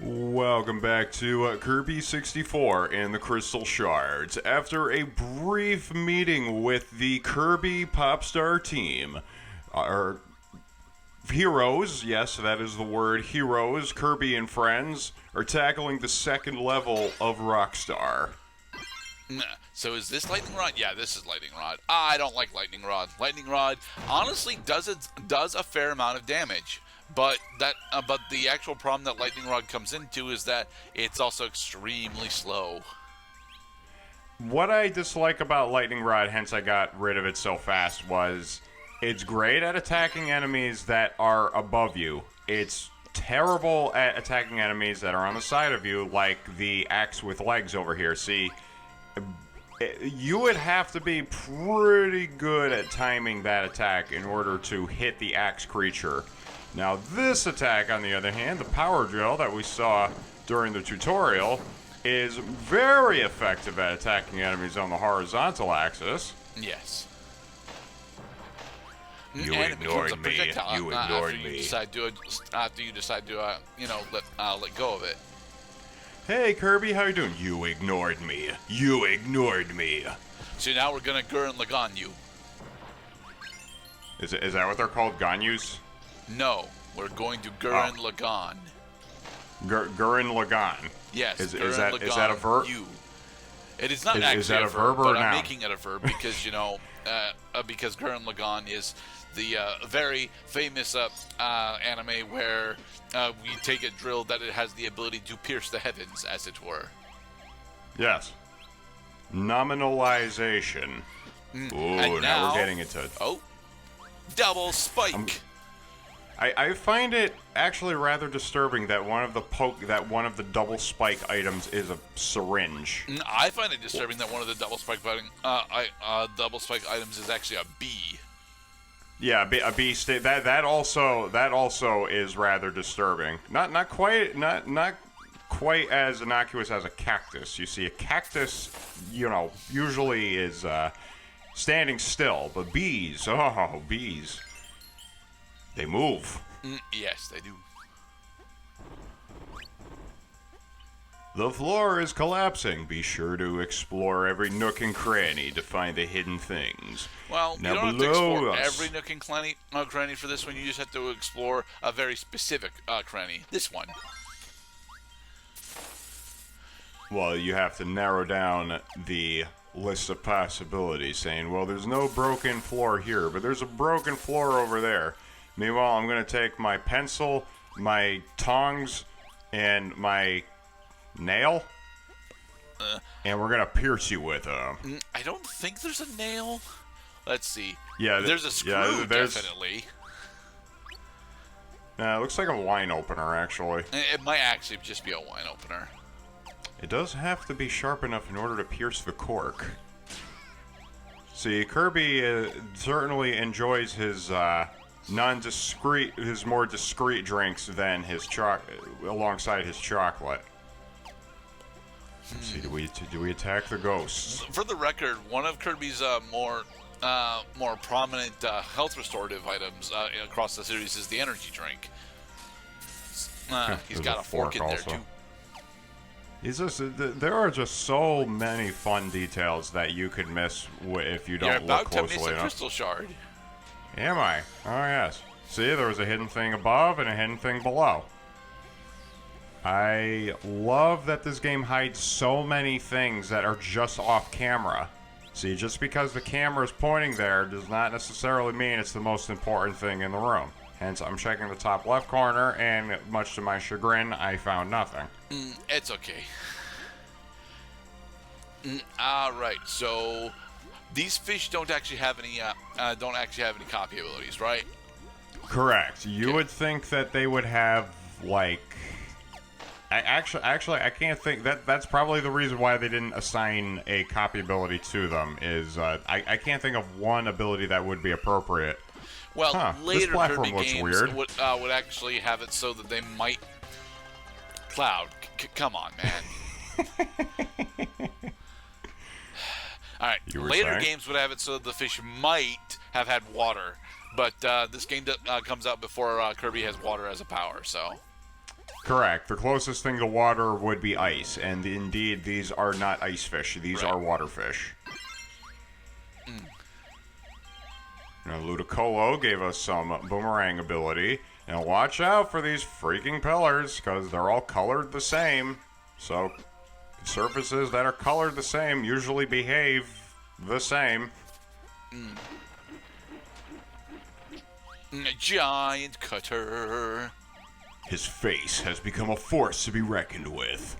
Welcome back to Kirby 64 and the Crystal Shards. After a brief meeting with the Kirby Popstar team, our heroes, yes, that is the word, heroes, Kirby and friends, are tackling the second level of Rockstar. So is this Lightning Rod? Yeah, this is Lightning Rod. I don't like Lightning Rod. Lightning Rod honestly does a fair amount of damage. But the actual problem that Lightning Rod comes into is that it's also extremely slow. What I dislike about Lightning Rod, hence I got rid of it so fast, was it's great at attacking enemies that are above you. It's terrible at attacking enemies that are on the side of you, like the axe with legs over here. See, you would have to be pretty good at timing that attack in order to hit the axe creature. Now this attack, on the other hand, the power drill that we saw during the tutorial, is very effective at attacking enemies on the horizontal axis. Yes. You ignored me. You ignored me. After you decide to, let go of it. Hey Kirby, how you doing? You ignored me. You ignored me. So now we're gonna Gurren Lagann you. Is that what they're called? Ganyus? No, we're going to Gurren Lagann. Gurren Lagann. Yes. Is that a verb? It is not actually a verb, but I'm making it a verb because because Gurren Lagann is the very famous anime where we take a drill that it has the ability to pierce the heavens, as it were. Yes. Nominalization. Ooh, now we're getting into... Oh, double spike. I find it actually rather disturbing that one of the double spike items is a syringe. I find it disturbing that one of the double spike items is actually a bee. Yeah, a bee. That also is rather disturbing. Not quite as innocuous as a cactus. You see, a cactus, usually is standing still, but bees, bees. They move. Yes, they do. The floor is collapsing. Be sure to explore every nook and cranny to find the hidden things. Well, now you don't have to explore us. every nook and cranny for this one. You just have to explore a very specific cranny. This one. Well, you have to narrow down the list of possibilities, saying, well, there's no broken floor here, but there's a broken floor over there. Meanwhile, I'm going to take my pencil, my tongs, and my nail, and we're going to pierce you with them. I don't think there's a nail. Let's see. Yeah, there's a screw, definitely. It looks like a wine opener, actually. It might actually just be a wine opener. It does have to be sharp enough in order to pierce the cork. See, Kirby certainly enjoys his... his more discreet drinks than his alongside his chocolate. Let's see, do we attack the ghosts? For the record, one of Kirby's more prominent health restorative items across the series is the energy drink. He's got a fork in there too. There are just so many fun details that you could miss if you don't look closely enough. You're about to miss a crystal shard. Am I? Oh, yes. See, there was a hidden thing above and a hidden thing below. I love that this game hides so many things that are just off camera. See, just because the camera is pointing there does not necessarily mean it's the most important thing in the room. Hence, I'm checking the top left corner, and much to my chagrin, I found nothing. It's okay. Alright, so... These fish don't actually have any copy abilities, right? Correct. You would think that they would have like. Actually, I can't think that's probably the reason why they didn't assign a copy ability to them. Is I can't think of one ability that would be appropriate. Well, later Kirby looks games weird. would actually have it so that they might. Cloud, come on, man. All right, later games would have it so that the fish might have had water, but this game comes out before Kirby has water as a power, so... Correct. The closest thing to water would be ice, and indeed, these are not ice fish. These are water fish. Now, Ludicolo gave us some boomerang ability. And watch out for these freaking pillars, because they're all colored the same. So, surfaces that are colored the same usually behave the same. Giant cutter. His face has become a force to be reckoned with.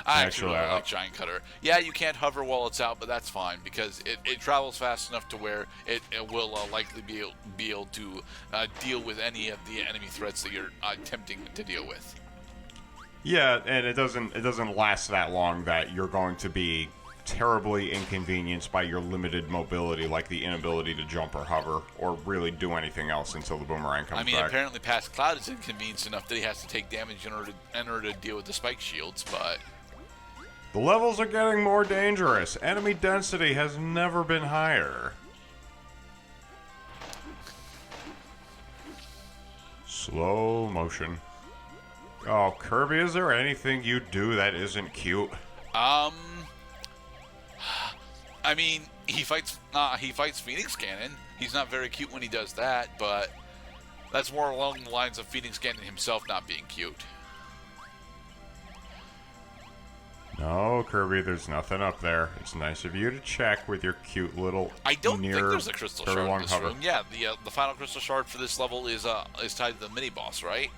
I actually really like Giant Cutter. Yeah, you can't hover while it's out, but that's fine because it travels fast enough to where it will likely be able to deal with any of the enemy threats that you're attempting to deal with. Yeah, and it doesn't last that long that you're going to be terribly inconvenienced by your limited mobility, like the inability to jump or hover or really do anything else until the boomerang comes back. Apparently Past Cloud is inconvenienced enough that he has to take damage in order to deal with the spike shields, but... The levels are getting more dangerous. Enemy density has never been higher. Slow motion. Oh, Kirby, is there anything you do that isn't cute? He fights Phoenix Cannon. He's not very cute when he does that, but that's more along the lines of Phoenix Cannon himself not being cute. No, Kirby, there's nothing up there. It's nice of you to check with your cute little I don't think there's a crystal shard in this room. Yeah, the final crystal shard for this level is tied to the mini boss, right?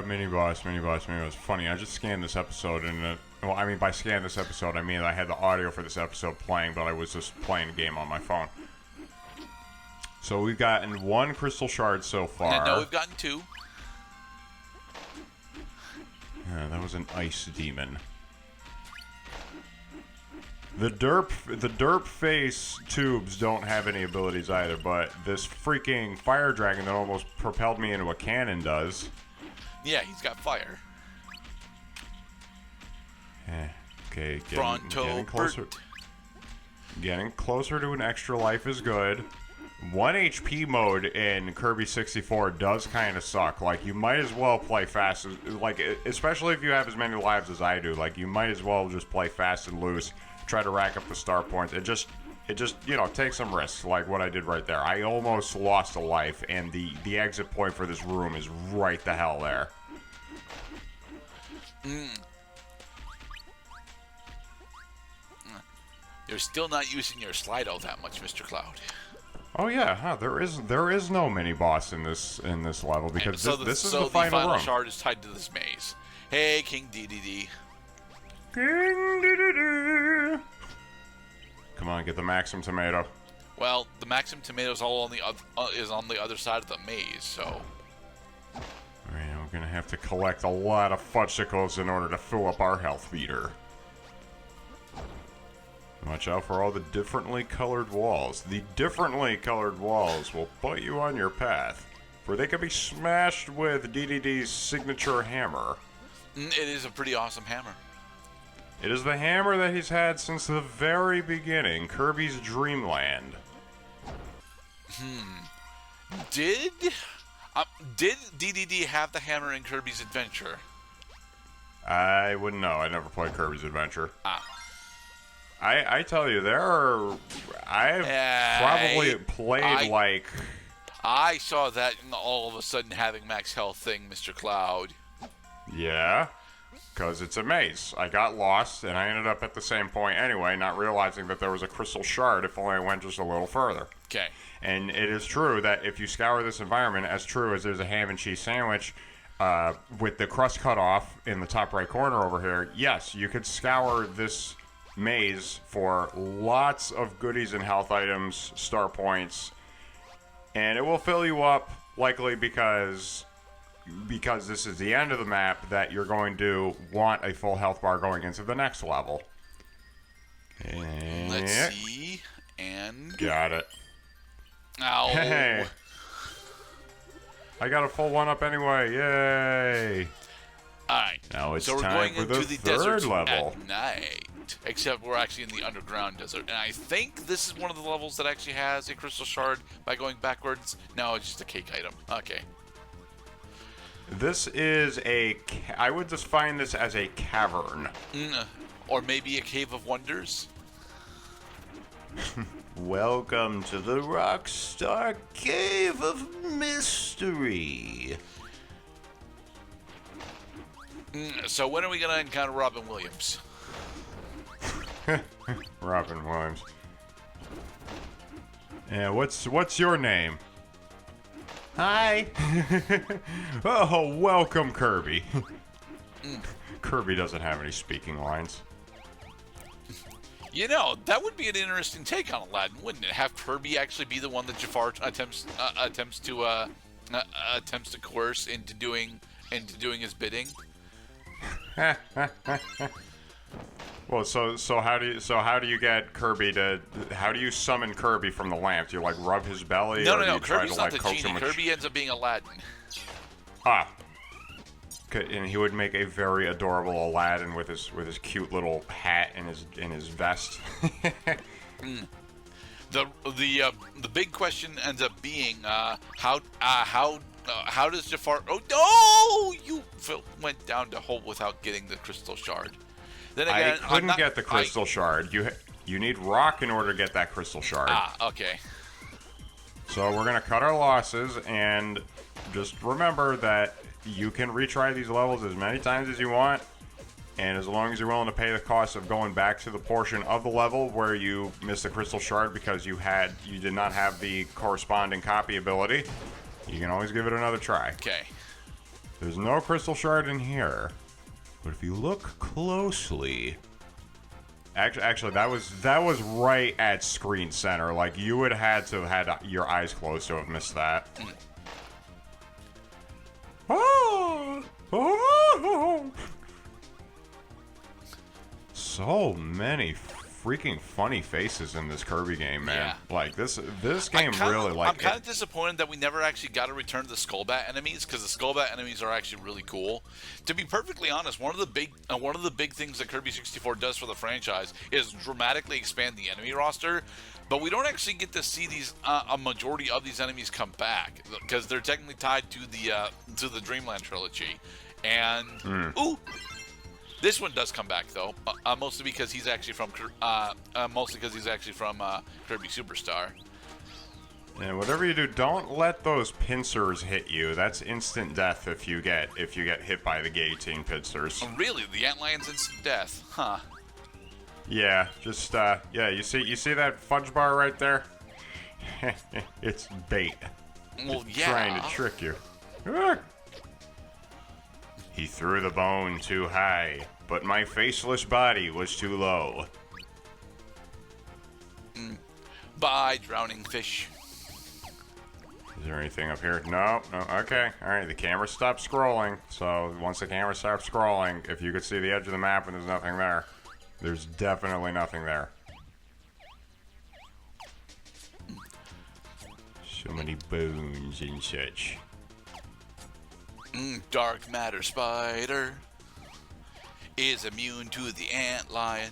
Mini boss. Funny, I just scanned this episode and by scan this episode, I mean I had the audio for this episode playing, but I was just playing a game on my phone. So we've gotten one crystal shard so far. No, we've gotten two. Yeah, that was an ice demon. The derp face tubes don't have any abilities either, but this freaking fire dragon that almost propelled me into a cannon does. Yeah, he's got fire. Okay, getting closer. Getting closer to an extra life is good. 1 HP mode in Kirby 64 does kind of suck. Like, you might as well play fast, especially if you have as many lives as I do. Like, you might as well just play fast and loose, try to rack up the star points. It just, take some risks, like what I did right there. I almost lost a life, and the exit point for this room is right the hell there. You're still not using your slide all that much, Mr. Cloud. Oh yeah, there is no mini boss in this level because this is the final room. Shard is tied to this maze. Hey, King DDD. King DDD. Come on, get the Maxim tomato. Well, the Maxim tomato is all on the other side of the maze, so. All right, we're gonna have to collect a lot of fudgesicles in order to fill up our health meter. Watch out for all the differently colored walls. The differently colored walls will put you on your path, for they can be smashed with DDD's signature hammer. It is a pretty awesome hammer. It is the hammer that he's had since the very beginning, Kirby's Dreamland. Did DDD have the hammer in Kirby's Adventure? I wouldn't know. I never played Kirby's Adventure. I tell you, I've probably played like... I saw that in all of a sudden having max health thing, Mr. Cloud. Yeah, because it's a maze. I got lost, and I ended up at the same point anyway, not realizing that there was a crystal shard if only I went just a little further. Okay. And it is true that if you scour this environment, as true as there's a ham and cheese sandwich with the crust cut off in the top right corner over here, yes, you could scour this maze for lots of goodies and health items, star points, and it will fill you up likely because this is the end of the map that you're going to want a full health bar going into the next level. And let's see, and got it. Ow. Hey, I got a full one up anyway. Yay! All right, now it's so we're time going for into the the third desert level at night. Except we're actually in the underground desert. And I think this is one of the levels that actually has a crystal shard by going backwards. No, it's just a cake item. Okay. This is I would define this as a cavern. Or maybe a cave of wonders. Welcome to the Rockstar Cave of Mystery. So when are we gonna encounter Robin Williams? Robin Williams. Yeah, what's your name? Hi. Oh, welcome, Kirby. Kirby doesn't have any speaking lines. You know, that would be an interesting take on Aladdin, wouldn't it? Have Kirby actually be the one that Jafar attempts to coerce into doing his bidding. Well, so how do you get Kirby to? How do you summon Kirby from the lamp? Do you like rub his belly? No, or do you try Kirby's to, not like, the coax genie. him Kirby ends up being Aladdin. Ah. And he would make a very adorable Aladdin with his cute little hat and his vest. The big question ends up being how does Jafar? Oh no! You went down the hole without getting the crystal shard. Then again, I couldn't get the crystal shard. You need rock in order to get that crystal shard. Okay. So we're gonna cut our losses and just remember that you can retry these levels as many times as you want, and as long as you're willing to pay the cost of going back to the portion of the level where you missed the crystal shard because you did not have the corresponding copy ability, you can always give it another try. Okay. There's no crystal shard in here, but if you look closely, actually that was right at screen center. Like, you would have had your eyes closed to have missed that. So many freaking funny faces in this Kirby game, man. Yeah. Like, this game really, like... I'm kind of disappointed that we never actually got to return to the Skullbat enemies, because the Skullbat enemies are actually really cool. To be perfectly honest, one of the big things that Kirby 64 does for the franchise is dramatically expand the enemy roster, but we don't actually get to see a majority of these enemies come back, because they're technically tied to the Dreamland trilogy. And this one does come back though, mostly because he's actually from Kirby Superstar. And whatever you do, don't let those pincers hit you. That's instant death if you get hit by the guillotine pincers. Oh, really? The Antlion's instant death? Huh. Yeah, just you see that fudge bar right there? It's bait. Well, it's yeah. Trying to trick you. He threw the bone too high, but my faceless body was too low. Bye, drowning fish. Is there anything up here? No. Okay. All right. The camera stopped scrolling. So once the camera stops scrolling, if you could see the edge of the map and there's nothing there, there's definitely nothing there. So many bones and such. Dark matter spider is immune to the antlion.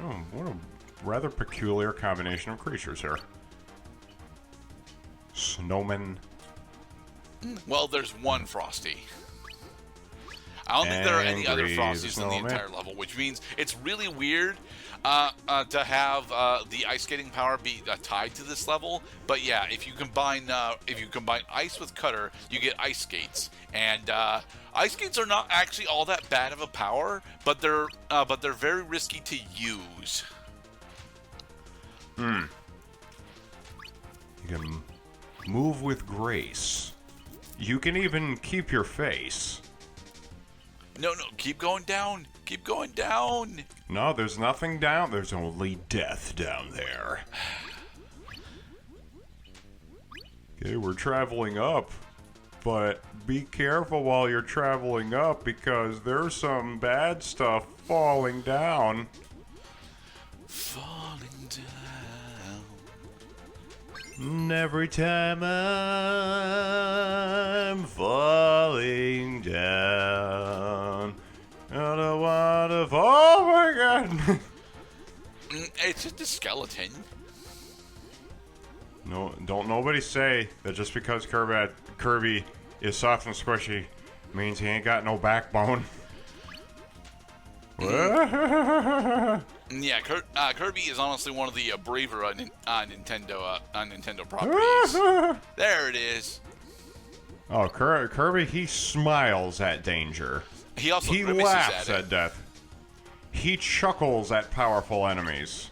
Oh, what a rather peculiar combination of creatures here. Snowman. Well, there's one Frosty. I don't think there are any other Frosties in the entire level, which means it's really weird to have the ice skating power be tied to this level. But yeah, if you combine ice with Cutter, you get ice skates, and ice skates are not actually all that bad of a power, but they're very risky to use. You can move with grace. You can even keep your face. No, keep going down. Keep going down. No, there's nothing down. There's only death down there. Okay, we're traveling up. But be careful while you're traveling up, because there's some bad stuff falling down. Falling down. And every time I'm falling down, I don't want to fall. Oh my god! It's just a skeleton. No, don't nobody say that just because Kirby is soft and squishy means he ain't got no backbone. Yeah, Kirby is honestly one of the braver Nintendo properties. There it is. Oh, Kirby, he smiles at danger. He also He grimaces laughs at at death. He chuckles at powerful enemies.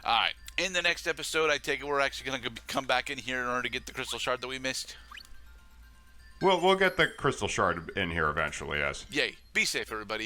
All right. In the next episode, I take it we're actually going to come back in here in order to get the crystal shard that we missed. We'll get the crystal shard in here eventually, yes. Yay. Be safe, everybody.